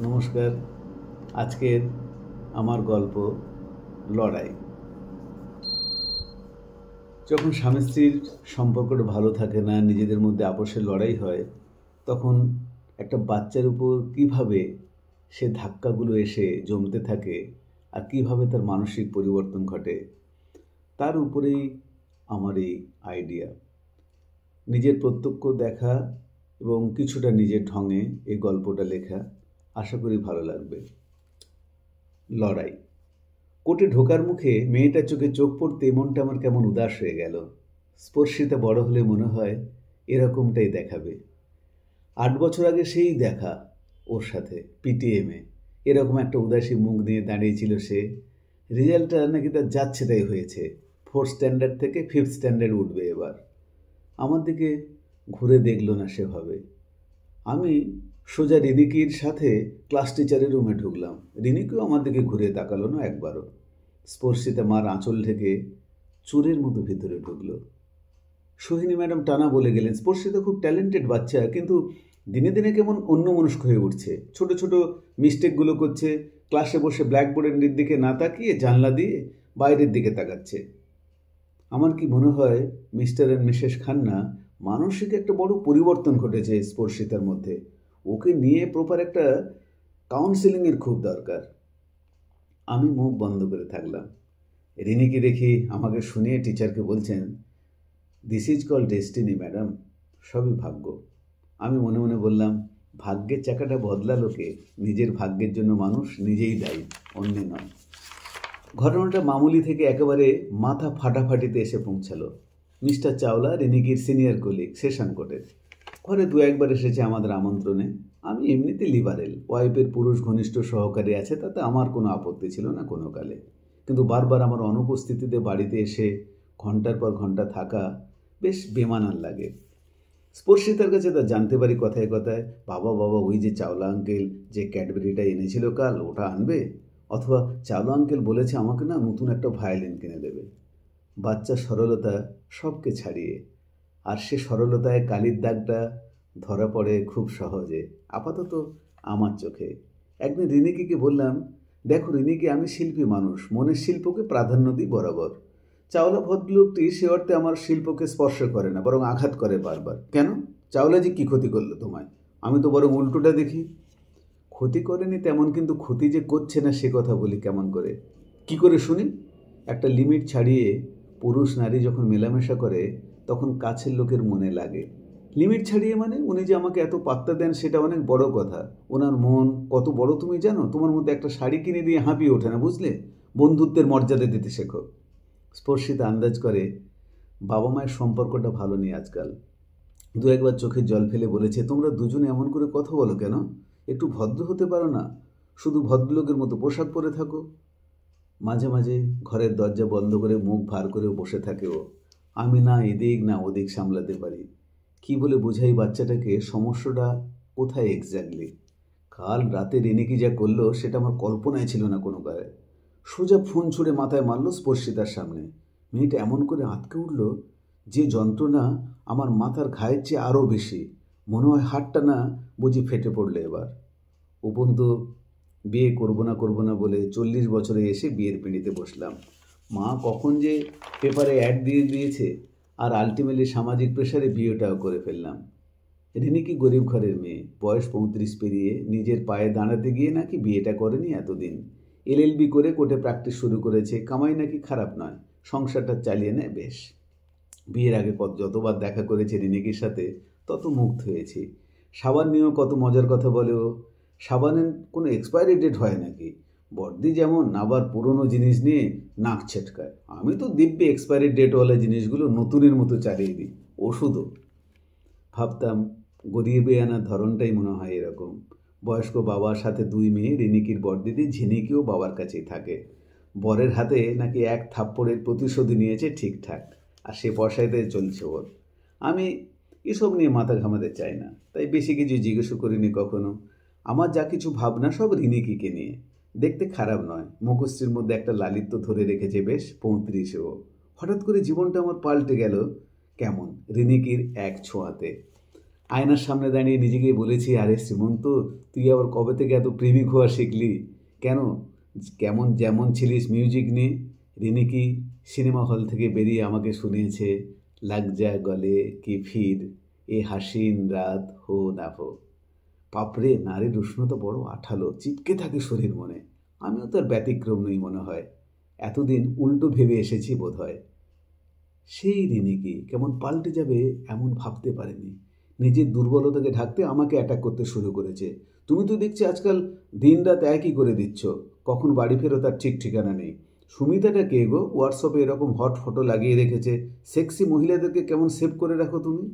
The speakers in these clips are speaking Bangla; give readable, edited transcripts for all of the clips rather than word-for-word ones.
নমস্কার। আজকের আমার গল্প লড়াই। যখন স্বামী স্ত্রীর সম্পর্কটা ভালো থাকে না, নিজেদের মধ্যে আপোষের লড়াই হয়, তখন একটা বাচ্চার উপর কিভাবে সে ধাক্কাগুলো এসে জমতে থাকে আর কিভাবে তার মানসিক পরিবর্তন ঘটে, তার উপরেই আমার এই আইডিয়া। নিজের প্রত্যক্ষ দেখা এবং কিছুটা নিজের ঢঙে এই গল্পটা লেখা। আশা করি ভালো লাগবে। লড়াই। কোর্টে ঢোকার মুখে মেয়েটার চোখে চোখ পড়তে মনটা আমার কেমন উদাস হয়ে গেল। স্পর্শিতা বড় হলে মনে হয় এরকমটাই দেখাবে। 8 বছর আগে সেই দেখা ওর সাথে পিটিএমে। এরকম একটা উদাসী মুখ নিয়ে দাঁড়িয়েছিল সে। রেজাল্টটা নাকি তার যাচ্ছে তাই হয়েছে। 4th স্ট্যান্ডার্ড থেকে 5th স্ট্যান্ডার্ড উঠবে এবার। আমার দিকে ঘুরে দেখলো না সেভাবে। আমি সোজা রিনিকির সাথে ক্লাস টিচারের রুমে ঢুকলাম। রিনিকিও আমার দিকে ঘুরে তাকালো না একবারও। স্পর্শিতা মার আঁচল থেকে চোরের মতো ভিতরে ঢুকলো। সোহিনী ম্যাডাম টানা বলে গেলেন, স্পর্শিতা খুব ট্যালেন্টেড বাচ্চা, কিন্তু দিনে দিনে কেমন অন্যমনস্ক হয়ে উঠছে। ছোট ছোট মিস্টেকগুলো করছে। ক্লাসে বসে ব্ল্যাকবোর্ডের দিকে না তাকিয়ে জানলা দিয়ে বাইরের দিকে তাকাচ্ছে। আমার কি মনে হয় মিস্টার অ্যান্ড মিসেস খান্না মানসিক একটা বড় পরিবর্তন ঘটেছে স্পর্শিতার মধ্যে। ওকে নিয়ে প্রপার একটা কাউন্সেলিংয়ের খুব দরকার। আমি মুখ বন্ধ করে থাকলাম। রিনিকে দেখি আমাকে শুনিয়ে টিচারকে বলছেন, this is call destiny madam, সবই ভাগ্য। আমি মনে মনে বললাম, ভাগ্যের চাকাটা বদলালো কে? নিজের ভাগ্যের জন্য মানুষ নিজেই দায়ী, অন্য নয়। ঘটনাটা মামুলি থেকে একেবারে মাথা ফাটাফাটিতে এসে পৌঁছালো। মিস্টার চাওলা রিনিকির সিনিয়র কলিগ, সেশন কোর্টের। ঘরে 2-1 বার এসেছে আমাদের আমন্ত্রণে। আমি এমনিতে লিবারেল, ওয়াইফের পুরুষ ঘনিষ্ঠ সহকারী আছে, তাতে আমার কোনো আপত্তি ছিল না কোনো কালে। কিন্তু বারবার আমার অনুপস্থিতিতে বাড়িতে এসে ঘন্টার পর ঘন্টা থাকা বেশ বেমানান লাগে। স্পর্শিতার কাছে তা জানতে পারি কথায় কথায়, বাবা বাবা ওই যে চাওলা আঙ্কেল যে ক্যাডবেরিটা এনেছিল কাল, ওটা আনবে। অথবা চাওলা আঙ্কেল বলেছে আমাকে না নতুন একটা ভায়োলিন কিনে দেবে। বাচ্চা সরলতা সবকে ছাড়িয়ে, আর সে সরলতায় কালির দাগটা ধরা পড়ে খুব সহজে, আপাতত আমার চোখে। একদিন রিনিকিকে বললাম, দেখো রিনিকি, আমি শিল্পী মানুষ, মনের শিল্পকে প্রাধান্য দিই বরাবর। চাওলা ভদ্রলোকটি সে অর্থে আমার শিল্পকে স্পর্শ করে না, বরং আঘাত করে বারবার। কেন? চাওলা যে কী ক্ষতি করলো তোমায়? আমি তো বরং উল্টোটা দেখি। ক্ষতি করেনি তেমন, কিন্তু ক্ষতি যে করছে না সে কথা বলি কেমন করে? কি করে শুনি? একটা লিমিট ছাড়িয়ে পুরুষ নারী যখন মেলামেশা করে তখন কাছের লোকের মনে লাগে। লিমিট ছাড়িয়ে মানে উনি যে আমাকে এত পাত্তা দেন সেটা অনেক বড় কথা। ওনার মন কত বড় তুমি জানো? তোমার মধ্যে একটা শাড়ি কিনে দিয়ে হাঁপিয়ে ওঠে না, বুঝলে? বন্ধুত্বের মর্যাদা দিতে শেখো। স্পর্শিতা আন্দাজ করে বাবা মায়ের সম্পর্কটা ভালো নেই আজকাল। 2-1 বার চোখের জল ফেলে বলেছে, তোমরা দুজনে এমন করে কথা বলো কেন? একটু ভদ্র হতে পারো না? শুধু ভদ্রলোকের মতো পোশাক পরে থাকো। মাঝে মাঝে ঘরের দরজা বন্ধ করে মুখ ভার করে বসে থাকে ও। আমি না এদিক না ওদিক সামলাতে পারি। কি বলে বোঝাই বাচ্চাটাকে সমস্যাটা কোথায় এক্স্যাক্টলি? কাল রাতে রিনিকি যা করলো সেটা আমার কল্পনায় ছিল না কোনো কালে। সোজা ফোন ছুঁড়ে মাথায় মারল স্পর্শিতার সামনে। মেয়েটা এমন করে আঁতকে উঠল যে যন্ত্রণা আমার মাথার ঘায়ের চেয়ে আরও বেশি। মনে হয় হাতটা না বুঝি ফেটে পড়লে এবার। উপরন্তু বিয়ে করবো না বলে 40 বছরে এসে বিয়ের পিঁড়িতে বসলাম। মা কখন যে পেপারে অ্যাড দিয়ে দিয়েছে, আর আলটিমেটলি সামাজিক প্রেশারে বিয়েটাও করে ফেললাম। রিনিকি গরিব ঘরের মেয়ে, বয়স 35 পেরিয়ে নিজের পায়ে দাঁড়াতে গিয়ে নাকি বিয়েটা করেনি এতদিন। এলএলবি করে কোর্টে প্র্যাকটিস শুরু করেছে, কামাই নাকি খারাপ নয়, সংসারটা চালিয়ে নেয় বেশ। বিয়ের আগে যতবার দেখা করেছে রিনিকির সাথে তত মুগ্ধ হয়েছি। সাবান নিয়েও কত মজার কথা বলে ও। সাবানের কোনো এক্সপায়ারি ডেট হয় নাকি? বর্দি যেমন আবার পুরনো জিনিস নিয়ে নাক ছেটকায়, আমি তো দিব্যি এক্সপায়ারি ডেটওয়ালা জিনিসগুলো নতুনের মতো চালিয়ে দিই। ওষুধও। ভাবতাম গরিবে আনার ধরনটাই মনে হয় এরকম। বয়স্ক বাবার সাথে 2 মেয়ে, রিনিকির বড়দিদি ঝিনিকিও বাবার কাছেই থাকে। বরের হাতে নাকি 1 থাপ্পড়ের প্রতিশোধ নিয়েছে ঠিকঠাক, আর সে পয়সাতে চলছে ওর। আমি এসব নিয়ে মাথা ঘামাতে চাই না, তাই বেশি কিছু জিজ্ঞেসও করিনি কখনো। আমার যা কিছু ভাবনা সব রিনিকিকে নিয়ে। দেখতে খারাপ নয়, মুখশ্রীর মধ্যে একটা লালিত্য ধরে রেখেছে বেশ, 35-এও। হঠাৎ করে জীবনটা আমার পাল্টে গেল কেমন রিনিকির এক ছোঁয়াতে। আয়নার সামনে দাঁড়িয়ে নিজেকে বলেছি, আরে শ্রীমন্ত, তুই আবার কবে থেকে এত প্রেমিক হওয়া শিখলি? কেন, কেমন যেমন ছিলিস মিউজিক নিয়ে? রিনিকি সিনেমা হল থেকে বেরিয়ে আমাকে শুনিয়েছে, লাগ যা গলে কি ফির এ হাসিন রাত হো না হো। বাপরে, নারীর উষ্ণতা বড় আঠালো, চিপকে থাকে শরীর মনে। আমিও তার ব্যতিক্রম নই মনে হয়। এতদিন উল্টো ভেবে এসেছি বোধ হয়। সেই রিনিকি কেমন পাল্টে যাবে এমন ভাবতে পারেনি। নিজের দুর্বলতাকে ঢাকতে আমাকে অ্যাটাক করতে শুরু করেছে। তুমি তো দেখছি আজকাল দিনরাত একই করে দিচ্ছ, কখন বাড়ি ফেরো তার ঠিক ঠিকানা নেই। সুমিতাটা কে গো, হোয়াটসঅ্যাপে এরকম হট ফটো লাগিয়ে রেখেছে? সেক্সি মহিলাদেরকে কেমন সেভ করে রাখো তুমি?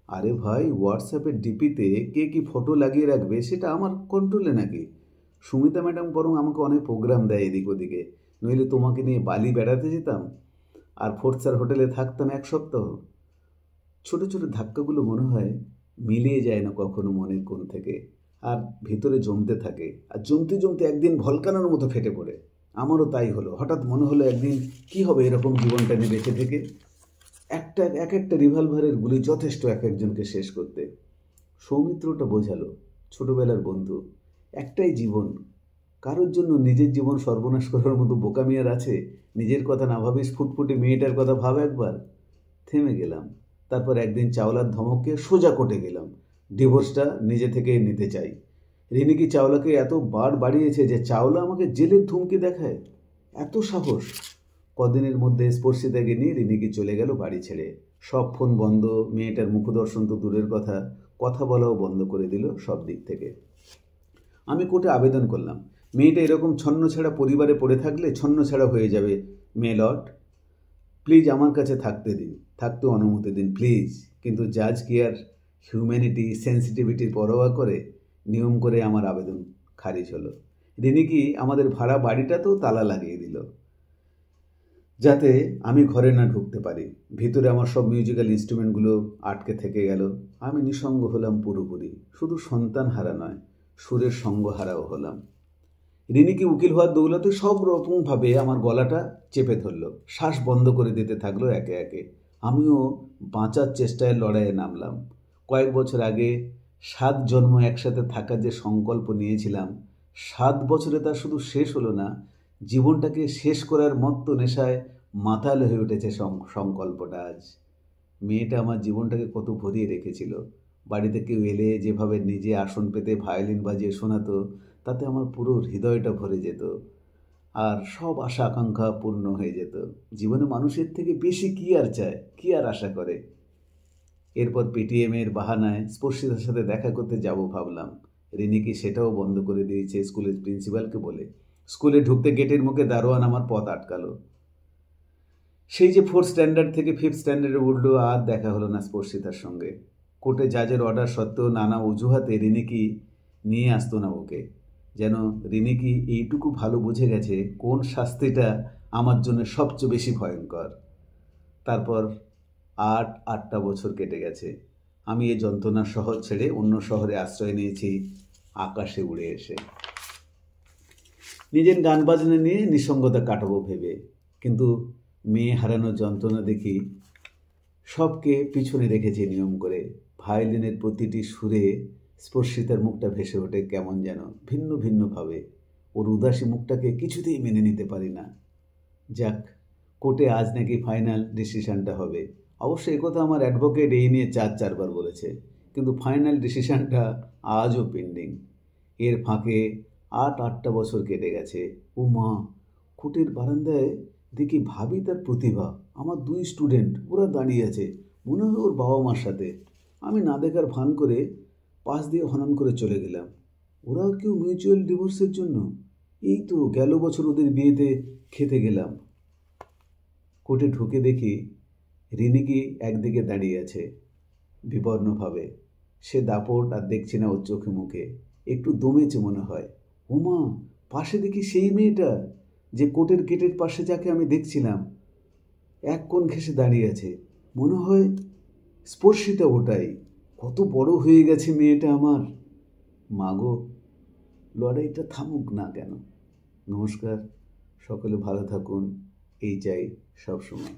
আরে ভাই, হোয়াটসঅ্যাপের ডিপিতে কে কি ফটো লাগিয়ে রাখবে সেটা আমার কন্ট্রোলে নাকি? সুমিতা ম্যাডাম বরং আমাকে অনেক প্রোগ্রাম দেয় এদিক ওদিকে, নইলে তোমাকে নিয়ে বালি বেড়াতে যেতাম আর ফোর্থ স্টার হোটেলে থাকতাম 1 সপ্তাহ। ছোট ছোট ধাক্কাগুলো মনে হয় মিলিয়ে যায় না কখনো মনের কোণ থেকে, আর ভিতরে জমতে থাকে, আর জমতে জমতে একদিন ভলকানোর মতো ফেটে পড়ে। আমারও তাই হলো। হঠাৎ মনে হলো একদিন কি হবে এরকম জীবনটা নিয়ে বেঁচে থেকে। এক একটা রিভলভারের গুলি যথেষ্ট এক একজনকে শেষ করতে। সৌমিত্রটা বোঝালো, ছোটবেলার বন্ধু, একটাই জীবন, কারোর জন্য নিজের জীবন সর্বনাশ করার মতো বোকামি আর আছে? নিজের কথা না ভাবিস ফুটফুটে মেয়েটার কথা ভাব একবার। থেমে গেলাম। তারপর একদিন চাওলার ধমকে সোজা কোর্টে গেলাম। ডিভোর্সটা নিজে থেকেই নিতে চাই। রিনিকি চাওলাকে এত বার বাড়িয়েছে যে চাওলা আমাকে জেলের ধুমকি দেখায়। এত সাহস! কদিনের মধ্যে স্পর্শিতাকে নিয়ে রিনিকি চলে গেল বাড়ি ছেড়ে। সব ফোন বন্ধ, মেয়েটার মুখদর্শন তো দূরের কথা, কথা বলাও বন্ধ করে দিল সব দিক থেকে। আমি কোর্টে আবেদন করলাম, মেয়েটা এরকম ছন্নছাড়া পরিবারে পড়ে থাকলে ছন্নছাড়া হয়ে যাবে মেলট। প্লিজ আমার কাছে থাকতে দিন, থাকতে অনুমতি দিন প্লিজ। কিন্তু জাজ কি আর হিউম্যানিটি সেন্সিটিভিটির পরোয়া করে? নিয়ম করে আমার আবেদন খারিজ হলো। রিনিকি আমাদের ভাড়া বাড়িটা তো তালা লাগিয়ে দিল, যাতে আমি ঘরে না ঢুকতে পারি। ভিতরে আমার সব মিউজিক্যাল ইনস্ট্রুমেন্টগুলো আটকে থেকে গেল। আমি নিঃসঙ্গ হলাম পুরোপুরি। শুধু সন্তান হারা নয়, সুরের সঙ্গ হারাও হলাম। রিনিকি উকিল হওয়ার দৌলতে সব রকমভাবে আমার গলাটা চেপে ধরল, শ্বাস বন্ধ করে দিতে থাকলো একে একে। আমিও বাঁচার চেষ্টায় লড়াইয়ে নামলাম। কয়েক বছর আগে 7 জন্ম একসাথে থাকার যে সংকল্প নিয়েছিলাম, 7 বছরে তা শুধু শেষ হলো না, জীবনটাকে শেষ করার মত্ত নেশায় মাতাল হয়ে উঠেছে সংকল্পটা আজ। মেয়েটা আমার জীবনটাকে কত ভরিয়ে রেখেছিল। বাড়িতে কেউ এলে যেভাবে নিজে আসন পেতে ভায়োলিন বাজিয়ে শোনাতো, তাতে আমার পুরো হৃদয়টা ভরে যেত, আর সব আশা আকাঙ্ক্ষা পূর্ণ হয়ে যেত। জীবনে মানুষের থেকে বেশি কী আর চায়, কী আর আশা করে? এরপর পেটিএমের বাহানায় স্পর্শিতার সাথে দেখা করতে যাব ভাবলাম। রিনিকি সেটাও বন্ধ করে দিয়েছে স্কুলের প্রিন্সিপালকে বলে। স্কুলে ঢুকতে গেটের মুখে দারোয়ান আমার পথ আটকালো। সেই যে 4th স্ট্যান্ডার্ড থেকে 5th স্ট্যান্ডার্ডে উঠলো, আর দেখা হলো না স্পর্শিতার সঙ্গে। কোর্টে জাজের অর্ডার সত্ত্বেও নানা অজুহাতে রিনিকি নিয়ে আসতো না ওকে। যেন রিনিকি এইটুকু ভালো বুঝে গেছে কোন শাস্তিটা আমার জন্য সবচেয়ে বেশি ভয়ঙ্কর। তারপর 8টা বছর কেটে গেছে। আমি এই যন্ত্রণার শহর ছেড়ে অন্য শহরে আশ্রয় নিয়েছি, আকাশে উড়ে এসে। নিজের গান বাজনা নিয়ে নিঃসঙ্গতা কাটাবো ভেবে, কিন্তু মেয়ে হারানোর যন্ত্রণা দেখি সবকে পিছনে রেখেছি নিয়ম করে। ভায়োলিনের প্রতিটি সুরে স্পর্শিতার মুখটা ভেসে ওঠে কেমন যেন ভিন্ন ভিন্নভাবে। ওর উদাসী মুখটাকে কিছুতেই মেনে নিতে পারি না। যাক, কোর্টে আজ নাকি ফাইনাল ডিসিশনটা হবে। অবশ্য একথা আমার অ্যাডভোকেট এই নিয়ে 4বার বলেছে, কিন্তু ফাইনাল ডিসিশনটা আজও পেন্ডিং। এর ফাঁকে 8টা বছর কেটে গেছে। ও মা, কোর্টের বারান্দায় দেখি ভাবি তার প্রতিভা, আমার 2 স্টুডেন্ট, ওরা দাঁড়িয়ে আছে, মনে হয় ওর বাবা মার সাথে। আমি না দেখার ভান করে পাশ দিয়ে হনন করে চলে গেলাম। ওরাও কেউ মিউচুয়াল ডিভোর্সের জন্য? এই তো গেল বছর ওদের বিয়েতে খেতে গেলাম। কোর্টে ঢুকে দেখি রিনিকি একদিকে দাঁড়িয়ে আছে বিবর্ণভাবে। সে দাপট আর দেখছি না ওর চোখে মুখে। একটু দমেছে মনে হয়। ওমা, পাশে দেখি সেই মেয়েটা, যে কোর্টের গেটের পাশে যাকে আমি দেখছিলাম, এক কোণ ঘেঁষে দাঁড়িয়ে আছে। মনে হয় স্পর্শিতা ওটাই। কত বড় হয়ে গেছে মেয়েটা আমার। মাগো, লড়াইটা থামুক না কেন? নমস্কার, সকলে ভালো থাকুন, এই চাই সবসময়।